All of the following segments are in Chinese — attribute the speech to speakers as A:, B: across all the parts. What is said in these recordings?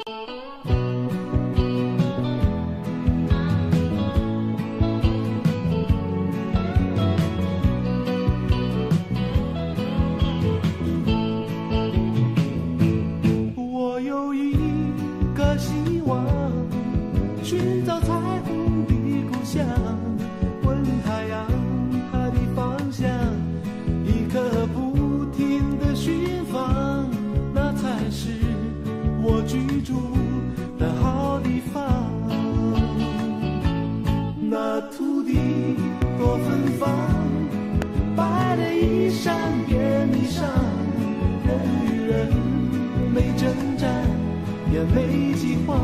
A: 我有一个希望，寻找彩虹的故乡，问太阳它的方向，一刻不停的寻访，那才是我居住的好地方。那土地多芬芳，白的衣衫变霓裳，人与人没征战，也没饥荒。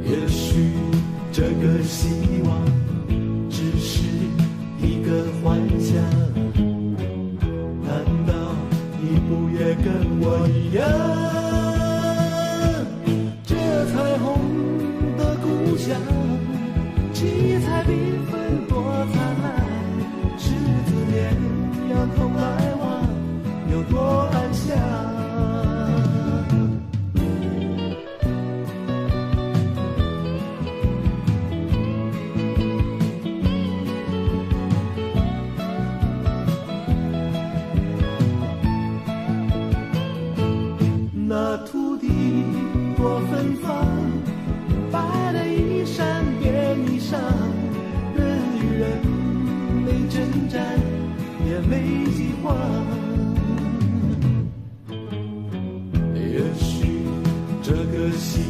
A: 也许这个希望只是一个幻想，难道你不也跟我一样？这彩虹的故乡，七彩缤纷多灿烂，十字连阳同来往，有多安详。那土地多芬芳，白的衣衫变霓裳，人与人没征战，也没饥荒。也许这个心